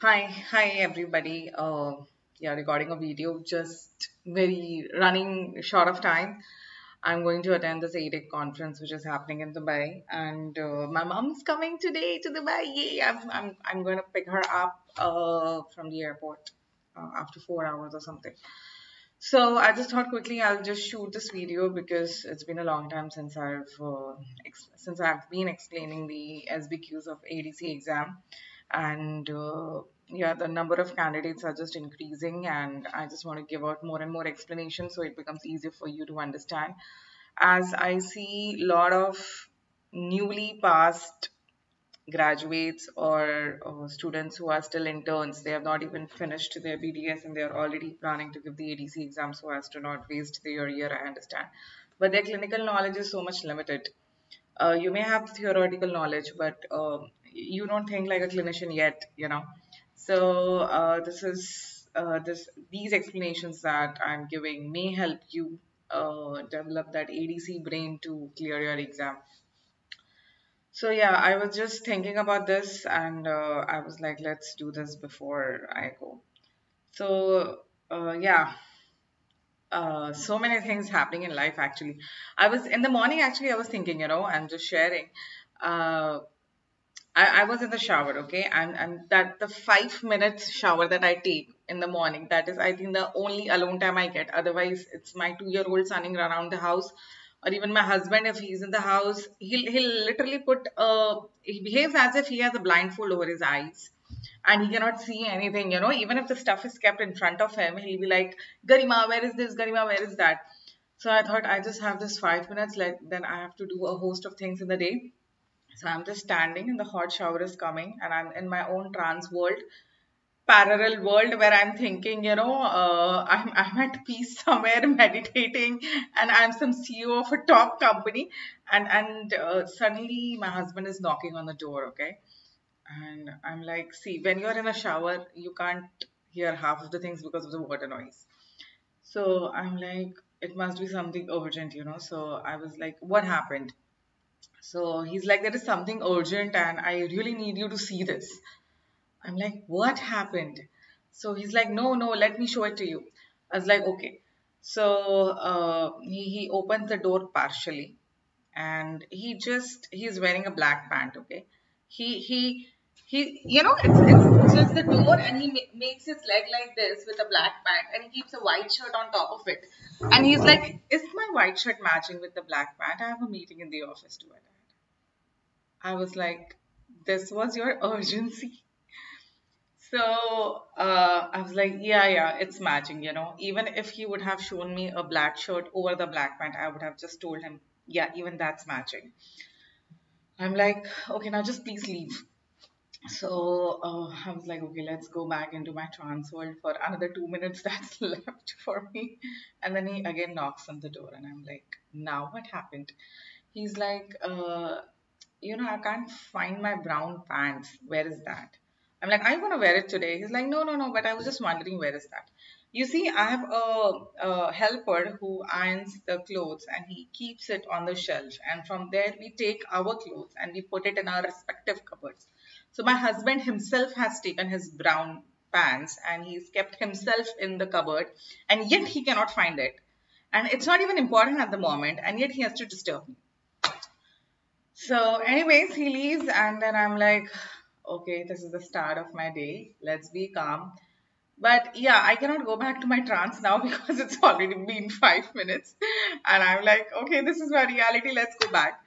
Hi everybody. Yeah, recording a video, just very running short of time. I'm going to attend this ADC conference, which is happening in Dubai, and my mom's coming today to Dubai. Yay! I'm going to pick her up from the airport after 4 hours or something. So I just thought quickly I'll just shoot this video because it's been a long time since I've been explaining the SBQs of ADC exam, and yeah, the number of candidates are just increasing, and I just want to give out more and more explanation so it becomes easier for you to understand. As I see a lot of newly passed graduates or students who are still interns. They have not even finished their BDS and they are already planning to give the ADC exam so as to not waste their year, I understand. But their clinical knowledge is so much limited. You may have theoretical knowledge, but you don't think like a clinician yet. So these explanations that I'm giving may help you develop that ADC brain to clear your exam. So yeah, I was just thinking about this and I was like, let's do this before I go. So yeah, so many things happening in life actually. I was in the morning actually, I was thinking, I'm just sharing. Uh, I was in the shower, okay, and that the 5 minutes shower that I take in the morning, that is, I think, the only alone time I get. Otherwise, it's my 2-year-old running around the house, or even my husband if he's in the house, he'll literally he behaves as if he has a blindfold over his eyes, and he cannot see anything. Even if the stuff is kept in front of him, he'll be like, "Garima, where is this? Garima, where is that?" So I thought I just have this 5 minutes, like then I have to do a host of things in the day. So I'm just standing and the hot shower is coming and I'm in my own trance world, parallel world where I'm thinking, I'm at peace somewhere meditating and I'm some CEO of a top company and suddenly my husband is knocking on the door, okay? And I'm like, see, when you're in a shower, you can't hear half of the things because of the water noise. So I'm like, it must be something urgent. So I was like, what happened? So he's like, there is something urgent and I really need you to see this. I'm like, what happened? So he's like, no, let me show it to you. I was like, okay. So he opens the door partially and he's wearing a black pant, okay? He, he, it's just the door and he makes his leg like this with a black pant and he keeps a white shirt on top of it. And he's like, is my white shirt matching with the black pant? I have a meeting in the office to attend. I was like, this was your urgency. So I was like, yeah, it's matching. Even if he would have shown me a black shirt over the black pant, I would have just told him, yeah, even that's matching. I'm like, okay, now just please leave. So I was like, okay, let's go back into my trance world for another 2 minutes that's left for me. And then he again knocks on the door, and I'm like, now what happened? He's like, I can't find my brown pants. Where is that? I'm like, I want to wear it today. He's like, no, but I was just wondering, where is that? You see, I have a helper who irons the clothes and he keeps it on the shelf. And from there, we take our clothes and we put it in our respective cupboards. So my husband himself has taken his brown pants and he's kept himself in the cupboard, and yet he cannot find it. And it's not even important at the moment, and yet he has to disturb me. So, anyways, he leaves, and then I'm like, okay, this is the start of my day. Let's be calm. But yeah, I cannot go back to my trance now because it's already been 5 minutes. And I'm like, okay, this is my reality. Let's go back.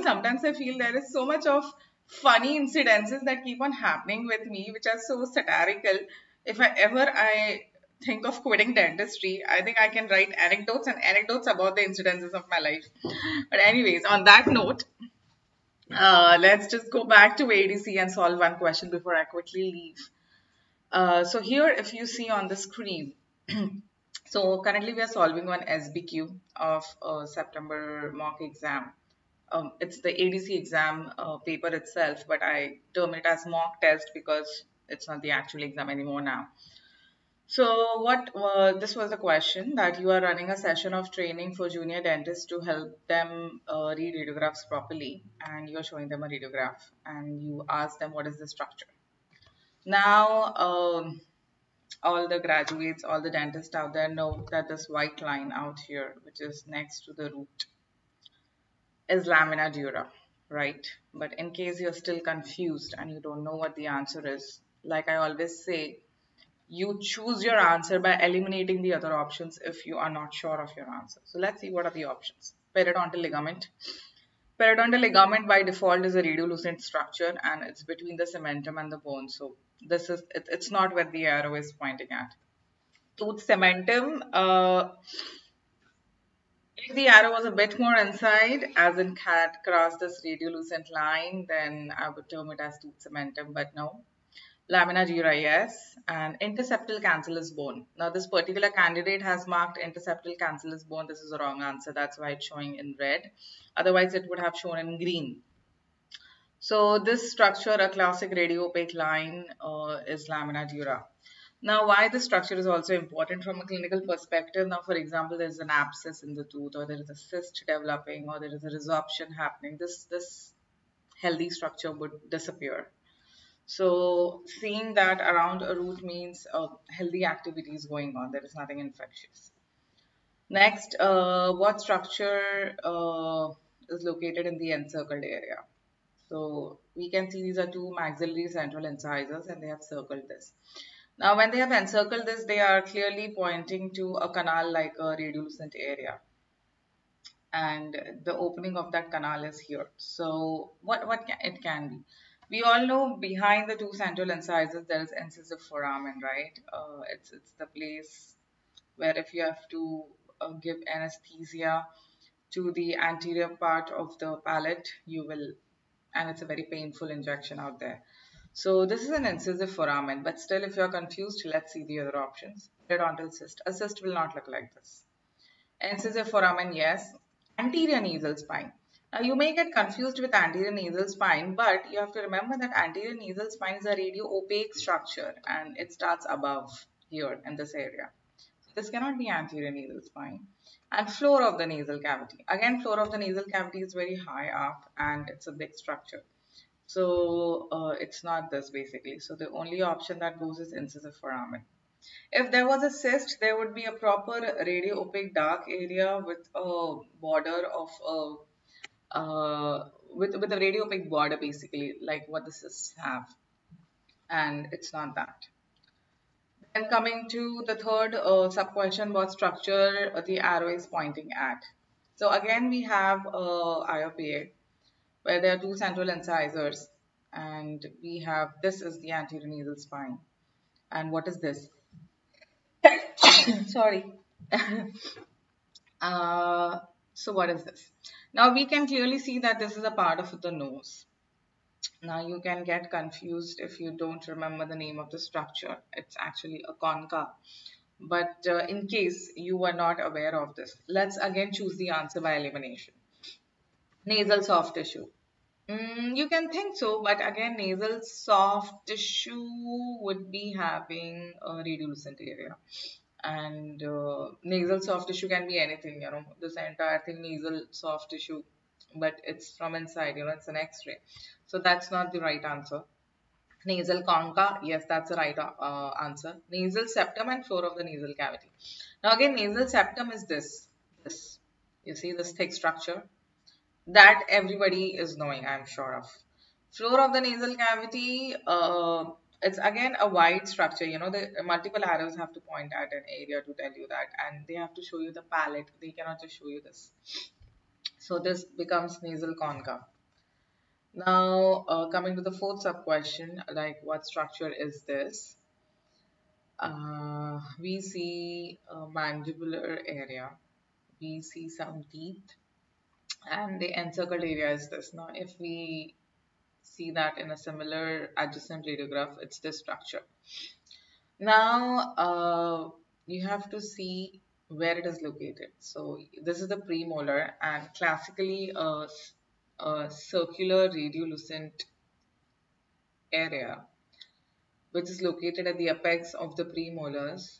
Sometimes I feel there is so much of funny incidences that keep on happening with me, which are so satirical. If I think of quitting dentistry, I think I can write anecdotes and anecdotes about the incidences of my life. But anyways, on that note, let's just go back to ADC and solve one question before I quickly leave. So here, if you see on the screen, so currently we are solving one SBQ of September mock exam. It's the ADC exam paper itself, but I term it as mock test because it's not the actual exam anymore now. So what this was the question that you are running a session of training for junior dentists to help them read radiographs properly, and you're showing them a radiograph and you ask them what is the structure. Now, all the graduates, all the dentists out there know that this white line out here, which is next to the root, is lamina dura, right? But in case you're still confused and you don't know what the answer is, like I always say, you choose your answer by eliminating the other options if you are not sure of your answer. So let's see what are the options. Periodontal ligament. Periodontal ligament by default is a radiolucent structure and it's between the cementum and the bone. So this is it's not where the arrow is pointing at. Tooth cementum. If the arrow was a bit more inside, as in had crossed this radiolucent line, then I would term it as tooth cementum, but no. Lamina dura, yes, and interseptal cancellous bone. Now, this particular candidate has marked interseptal cancellous bone. This is the wrong answer. That's why it's showing in red. Otherwise, it would have shown in green. So, this structure, a classic radiopaque line, is lamina dura. Now, why the structure is also important from a clinical perspective. Now, for example, there's an abscess in the tooth, or there is a cyst developing, or there is a resorption happening. This healthy structure would disappear. So seeing that around a root means healthy activities going on. There is nothing infectious. Next, what structure is located in the encircled area? So we can see these are two maxillary central incisors and they have circled this. Now when they have encircled this, they are clearly pointing to a canal like a radiolucent area. And the opening of that canal is here. So what can, it can be? We all know behind the two central incisors there is incisive foramen, right? It's the place where if you have to give anesthesia to the anterior part of the palate, you will, and it's a very painful injection out there. So this is an incisive foramen, but still if you're confused, let's see the other options. Periodontal cyst. A cyst will not look like this. Incisive foramen, yes. Anterior nasal spine. Now you may get confused with anterior nasal spine, but you have to remember that anterior nasal spine is a radio-opaque structure and it starts above here in this area. So this cannot be anterior nasal spine. And floor of the nasal cavity. Again, floor of the nasal cavity is very high up and it's a big structure. So it's not this basically. So the only option that goes is incisive foramen. If there was a cyst, there would be a proper radio opaque dark area with a border of with a radio opaque border basically, like what the cysts have, and it's not that. Then coming to the third sub question, what structure the arrow is pointing at. So again, we have IOPA where there are two central incisors, and we have this is the anterior nasal spine. And what is this? Sorry. Uh, so what is this? Now we can clearly see that this is a part of the nose. Now you can get confused if you don't remember the name of the structure. It's actually a concha. But in case you were not aware of this, let's again choose the answer by elimination. Nasal soft tissue. You can think so, but again, nasal soft tissue would be having a radiolucent area. And nasal soft tissue can be anything, this entire thing nasal soft tissue, but it's from inside, it's an x-ray. So that's not the right answer. Nasal concha, yes, that's the right answer. Nasal septum and floor of the nasal cavity. Now again, nasal septum is this you see this thick structure that everybody is knowing, I'm sure of. Floor of the nasal cavity, it's again a wide structure. The multiple arrows have to point at an area to tell you that, and they have to show you the palate. They cannot just show you this. So this becomes nasal concha. Now, coming to the fourth sub question, like what structure is this? We see a mandibular area. We see some teeth, and the encircled area is this. Now, if we see that in a similar adjacent radiograph, it's this structure. Now, you have to see where it is located. So this is the premolar, and classically a circular radiolucent area which is located at the apex of the premolars,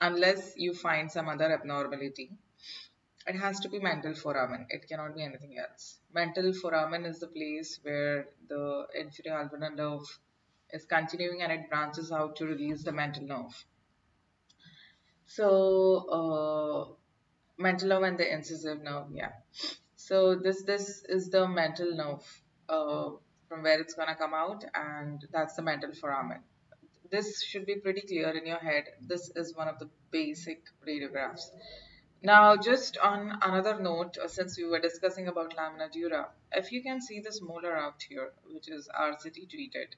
unless you find some other abnormality. It has to be mental foramen. It cannot be anything else. Mental foramen is the place where the inferior alveolar nerve is continuing and it branches out to release the mental nerve. So, mental nerve and the incisive nerve, yeah. So this is the mental nerve uh, from where it's gonna come out, and that's the mental foramen. This should be pretty clear in your head. This is one of the basic radiographs. Now, just on another note, since we were discussing about lamina dura, if you can see this molar out here, which is RCT treated,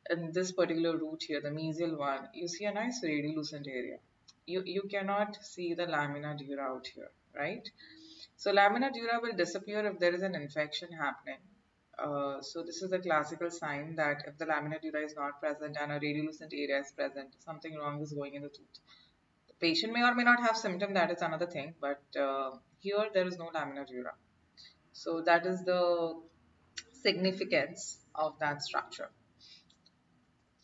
in this particular root here, the mesial one, you see a nice radiolucent area. You cannot see the lamina dura out here, right? So lamina dura will disappear if there is an infection happening. So this is a classical sign that if the lamina dura is not present and a radiolucent area is present, something wrong is going in the tooth. The patient may or may not have symptom, that is another thing, but here there is no lamina dura. So that is the significance of that structure.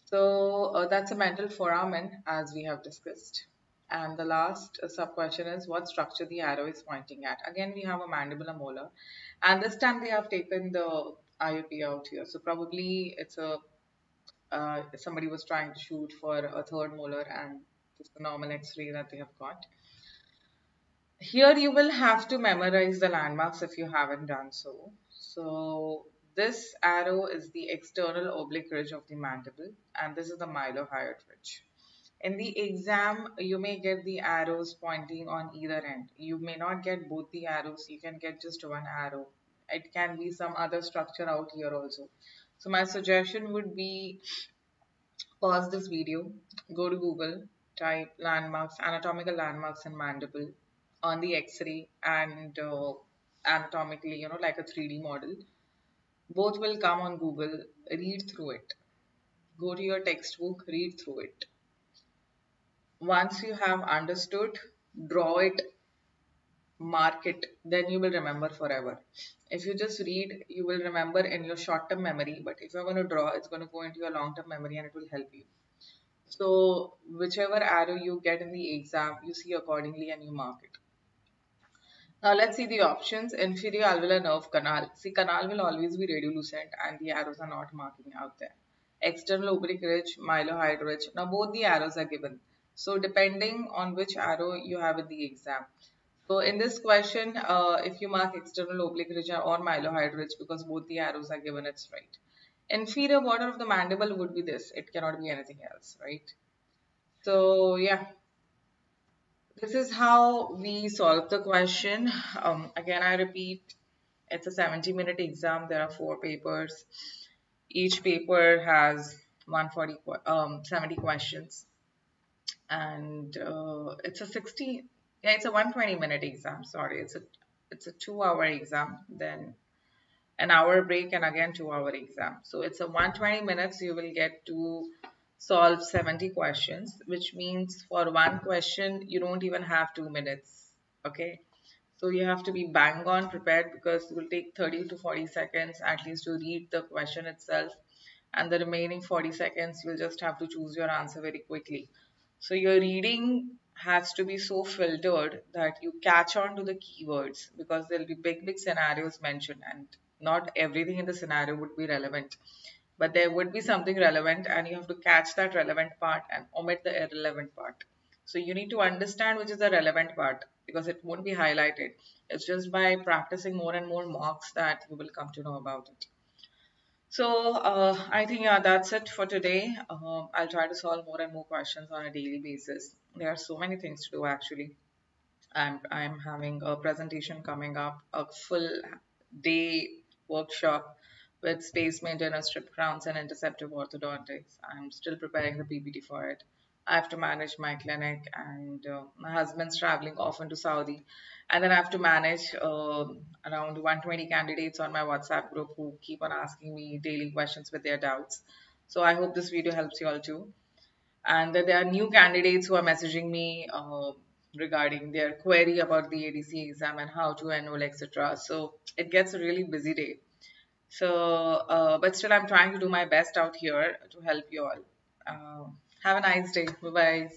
So that's a mental foramen as we have discussed. And the last sub question is what structure the arrow is pointing at. Again, we have a mandibular molar, and this time they have taken the IOP out here. So probably it's a somebody was trying to shoot for a third molar, and this is the normal X-ray that they have got. Here you will have to memorize the landmarks if you haven't done so. So this arrow is the external oblique ridge of the mandible, and this is the mylohyoid ridge. In the exam, you may get the arrows pointing on either end. You may not get both the arrows, you can get just one arrow. It can be some other structure out here also. So my suggestion would be pause this video, go to Google, type landmarks, anatomical landmarks in mandible on the X-ray and anatomically, like a 3D model. Both will come on Google. Read through it. Go to your textbook, read through it. Once you have understood, draw it, mark it, then you will remember forever. If you just read, you will remember in your short-term memory, but if you're going to draw, it's going to go into your long-term memory and it will help you. So whichever arrow you get in the exam, you see accordingly and you mark it. Now let's see the options. Inferior alveolar nerve canal. See, canal will always be radiolucent and the arrows are not marking out there. External oblique ridge, mylohyoid ridge. Now both the arrows are given. So depending on which arrow you have in the exam. So in this question, if you mark external oblique ridge or mylohyoid ridge because both the arrows are given, it's right. Inferior border of the mandible would be this. It cannot be anything else, right? So yeah, this is how we solve the question. Again, I repeat, it's a 70-minute exam. There are 4 papers. Each paper has 70 questions. And it's a 120-minute exam. Sorry, it's a 2-hour exam. Then an hour break and again 2-hour exam. So it's a 120 minutes. You will get to solve 70 questions, which means for one question, you don't even have 2 minutes. Okay. So you have to be bang on prepared because it will take 30 to 40 seconds at least to read the question itself. And the remaining 40 seconds, you'll just have to choose your answer very quickly. So your reading has to be so filtered that you catch on to the keywords because there'll be big scenarios mentioned and not everything in the scenario would be relevant. But there would be something relevant and you have to catch that relevant part and omit the irrelevant part. So you need to understand which is the relevant part because it won't be highlighted. It's just by practicing more and more mocks that you will come to know about it. So I think yeah, that's it for today. I'll try to solve more and more questions on a daily basis. There are so many things to do actually. I'm having a presentation coming up, a full day workshop with space maintenance, strip crowns, and interceptive orthodontics. I'm still preparing the PPT for it. I have to manage my clinic, and my husband's traveling often to Saudi. And then I have to manage around 120 candidates on my WhatsApp group who keep on asking me daily questions with their doubts. So I hope this video helps you all too. And there are new candidates who are messaging me regarding their query about the ADC exam and how to enroll, etc. So it gets a really busy day. So, but still, I'm trying to do my best out here to help you all. Have a nice day. Bye bye.